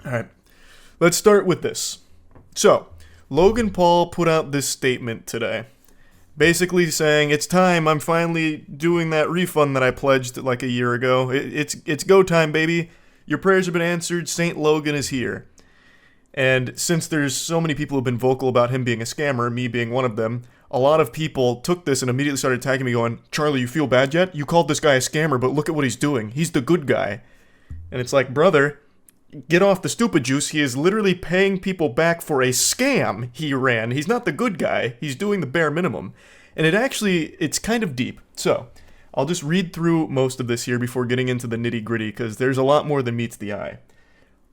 All right, let's start with this. So, Logan Paul put out this statement today, basically saying it's time. I'm finally doing that refund that I pledged like a year ago. It's go time, baby. Your prayers have been answered. Saint Logan is here. And since there's so many people who've been vocal about him being a scammer, me being one of them, a lot of people took this and immediately started attacking me, going, "Charlie, you feel bad yet? You called this guy a scammer, but look at what he's doing. He's the good guy." And it's like, brother, get off the stupid juice. He is literally paying people back for a scam he ran. He's not the good guy. He's doing the bare minimum. And it's kind of deep. So, I'll just read through most of this here before getting into the nitty gritty, because there's a lot more than meets the eye.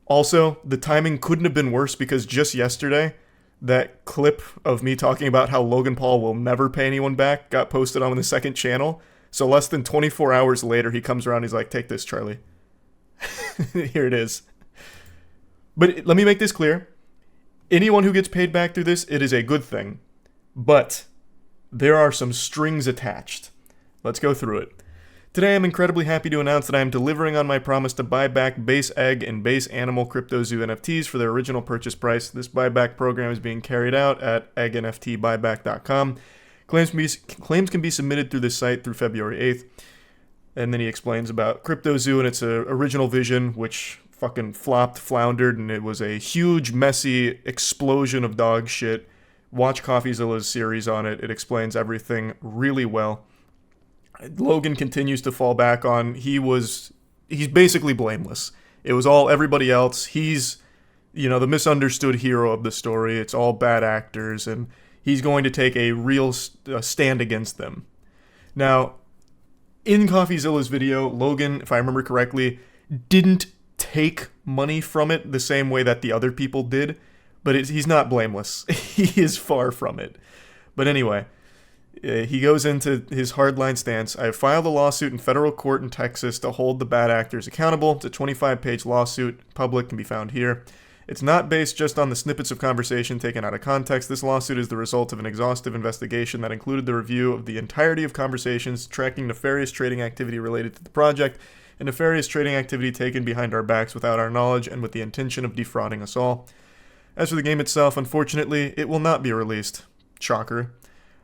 Also, the timing couldn't have been worse because just yesterday, that clip of me talking about how Logan Paul will never pay anyone back got posted on the second channel. So less than 24 hours later, he comes around, he's like, "Take this, Charlie." Here it is. But let me make this clear. Anyone who gets paid back through this, it is a good thing. But there are some strings attached. Let's go through it. Today, I'm incredibly happy to announce that I am delivering on my promise to buy back base egg and base animal CryptoZoo NFTs for their original purchase price. This buyback program is being carried out at eggnftbuyback.com. Claims can be submitted through this site through February 8th. And then he explains about CryptoZoo and its original vision, which fucking flopped, floundered, and it was a huge, messy explosion of dog shit. Watch CoffeeZilla's series on it. It explains everything really well. Logan continues to fall back on he's basically blameless. It was all everybody else. He's, the misunderstood hero of the story. It's all bad actors, and he's going to take a real stand against them. Now, in CoffeeZilla's video, Logan, if I remember correctly, didn't take money from it the same way that the other people did, but he's not blameless. He is far from it. But anyway, he goes into his hardline stance. "I have filed a lawsuit in federal court in Texas to hold the bad actors accountable. It's a 25-page lawsuit. Public can be found here. It's not based just on the snippets of conversation taken out of context. This lawsuit is the result of an exhaustive investigation that included the review of the entirety of conversations tracking nefarious trading activity related to the project and nefarious trading activity taken behind our backs without our knowledge and with the intention of defrauding us all. As for the game itself, unfortunately, it will not be released. Shocker.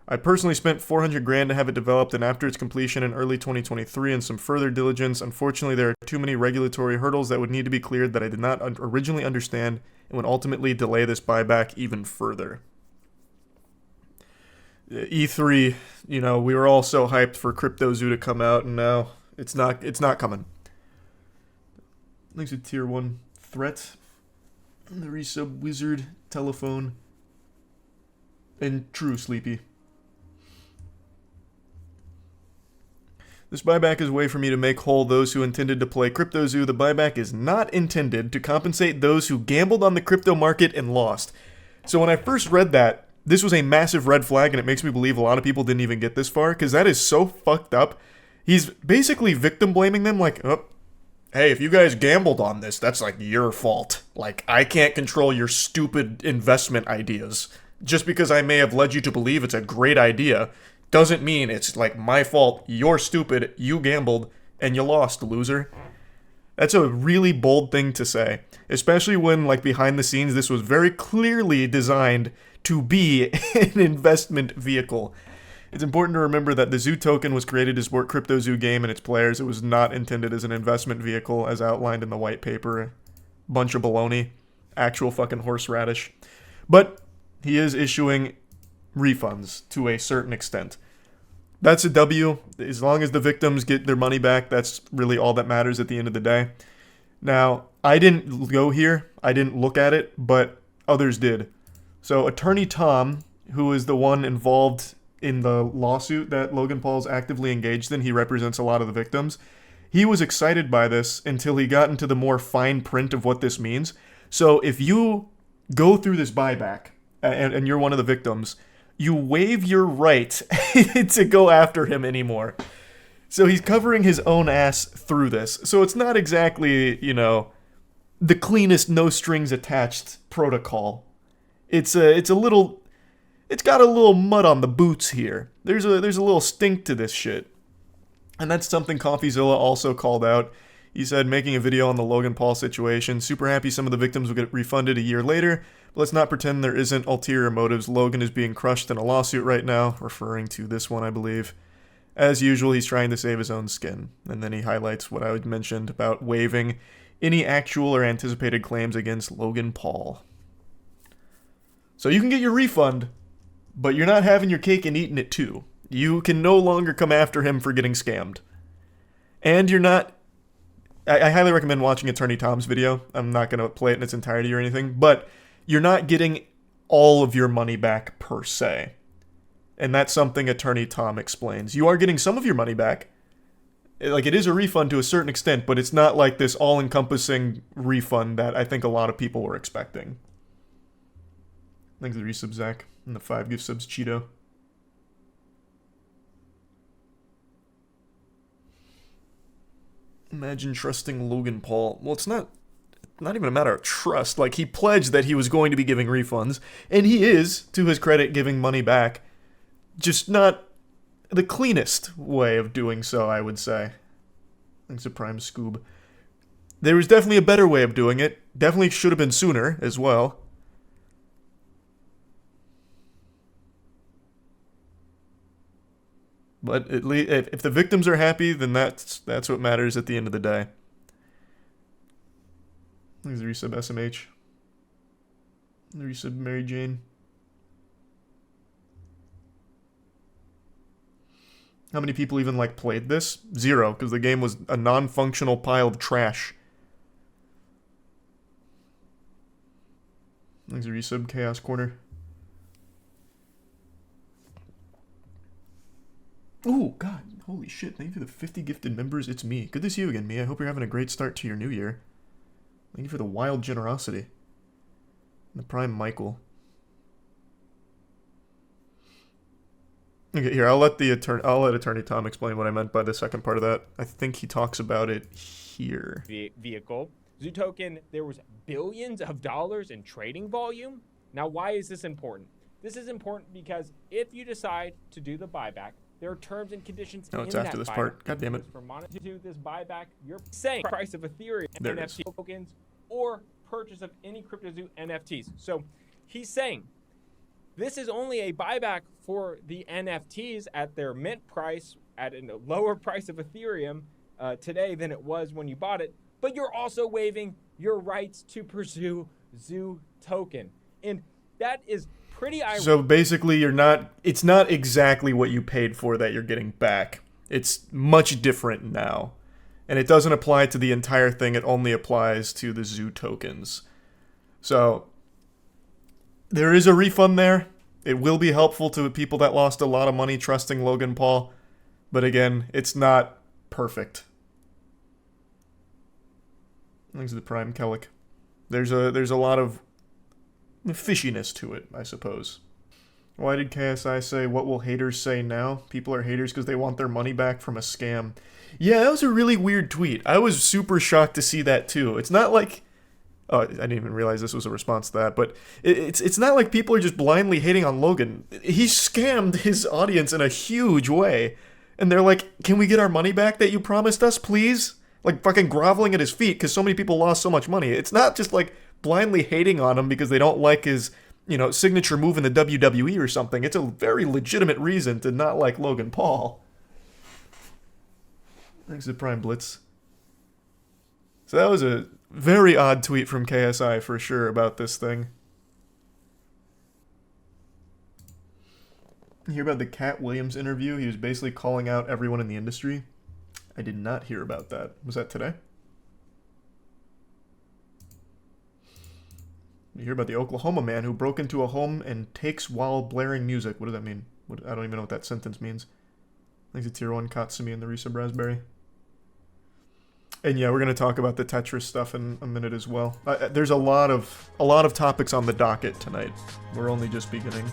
I personally spent $400,000 to have it developed, and after its completion in early 2023 and some further diligence, unfortunately there are too many regulatory hurdles that would need to be cleared that I did not originally understand and would ultimately delay this buyback even further." E3, we were all so hyped for CryptoZoo to come out, and now it's not coming. Links to Tier 1 threat, the resub wizard, telephone, and true sleepy. "This buyback is a way for me to make whole those who intended to play CryptoZoo. The buyback is not intended to compensate those who gambled on the crypto market and lost." So when I first read that, this was a massive red flag, and it makes me believe a lot of people didn't even get this far, because that is so fucked up. He's basically victim blaming them, like, "Oh, hey, if you guys gambled on this, that's like your fault. Like, I can't control your stupid investment ideas. Just because I may have led you to believe it's a great idea doesn't mean it's like my fault. You're stupid, you gambled, and you lost, loser." That's a really bold thing to say, especially when, like, behind the scenes, this was very clearly designed to be an investment vehicle. It's important to remember that the Zoo token was created to support CryptoZoo game and its players. It was not intended as an investment vehicle as outlined in the white paper. Bunch of baloney. Actual fucking horseradish. But he is issuing refunds to a certain extent. That's a W. As long as the victims get their money back, that's really all that matters at the end of the day. Now, I didn't go here. I didn't look at it, but others did. So Attorney Tom, who is the one involved in the lawsuit that Logan Paul's actively engaged in, he represents a lot of the victims. He was excited by this until he got into the more fine print of what this means. So if you go through this buyback and you're one of the victims, you waive your right to go after him anymore. So he's covering his own ass through this. So it's not exactly, the cleanest, no strings attached protocol. It's got a little mud on the boots here. There's a little stink to this shit. And that's something CoffeeZilla also called out. He said, making a video on the Logan Paul situation. Super happy some of the victims will get refunded a year later, but let's not pretend there isn't ulterior motives. Logan is being crushed in a lawsuit right now, referring to this one, I believe. As usual, he's trying to save his own skin. And then he highlights what I mentioned about waiving any actual or anticipated claims against Logan Paul. So you can get your refund, but you're not having your cake and eating it too. You can no longer come after him for getting scammed. And you're not... I highly recommend watching Attorney Tom's video. I'm not going to play it in its entirety or anything, but you're not getting all of your money back per se. And that's something Attorney Tom explains. You are getting some of your money back. Like, it is a refund to a certain extent, but it's not like this all-encompassing refund that I think a lot of people were expecting. Thanks for the resub, Zach. And the 5 gift subs, Cheeto. Imagine trusting Logan Paul. Well, it's not even a matter of trust. Like, he pledged that he was going to be giving refunds, and he is, to his credit, giving money back. Just not the cleanest way of doing so, I would say. Thanks to Prime Scoob. There was definitely a better way of doing it. Definitely should have been sooner, as well. But at least, if the victims are happy, then that's what matters at the end of the day. Thanks for resub SMH. Resub Mary Jane. How many people even, like, played this? 0, because the game was a non-functional pile of trash. Thanks for resub Chaos Corner. Oh, God. Holy shit. Thank you for the 50 gifted members. It's me. Good to see you again, me. I hope you're having a great start to your new year. Thank you for the wild generosity. And the Prime Michael. Okay, here, I'll let Attorney Tom explain what I meant by the second part of that. I think he talks about it here. Vehicle. ZooToken, there was billions of dollars in trading volume. Now, why is this important? This is important because if you decide to do the buyback, there are terms and conditions in that buyback. No, it's after this part. God damn it. For to do this buyback, you're saying price of Ethereum NFT tokens or purchase of any CryptoZoo NFTs. So he's saying this is only a buyback for the NFTs at their mint price at a lower price of Ethereum today than it was when you bought it. But you're also waiving your rights to pursue ZooToken. And that is pretty ironic. So basically, it's not exactly what you paid for that you're getting back. It's much different now. And it doesn't apply to the entire thing. It only applies to the ZooTokens. So there is a refund there. It will be helpful to people that lost a lot of money trusting Logan Paul. But again, it's not perfect. Thanks to the Prime Kellic. There's a lot of fishiness to it, I suppose. Why did KSI say, what will haters say now? People are haters because they want their money back from a scam. Yeah, that was a really weird tweet. I was super shocked to see that too. It's not like... Oh, I didn't even realize this was a response to that, but it's not like people are just blindly hating on Logan. He scammed his audience in a huge way. And they're like, can we get our money back that you promised us, please? Like, fucking groveling at his feet because so many people lost so much money. It's not just like blindly hating on him because they don't like his, signature move in the WWE or something. It's a very legitimate reason to not like Logan Paul. Thanks to Prime Blitz. So that was a very odd tweet from KSI for sure about this thing. You hear about the Cat Williams interview? He was basically calling out everyone in the industry. I did not hear about that. Was that today? You hear about the Oklahoma man who broke into a home and takes while blaring music. What does that mean? I don't even know what that sentence means. Thanks to Tier 1 Katsumi and the Resub Raspberry. And yeah, we're going to talk about the Tetris stuff in a minute as well. There's a lot of topics on the docket tonight. We're only just beginning.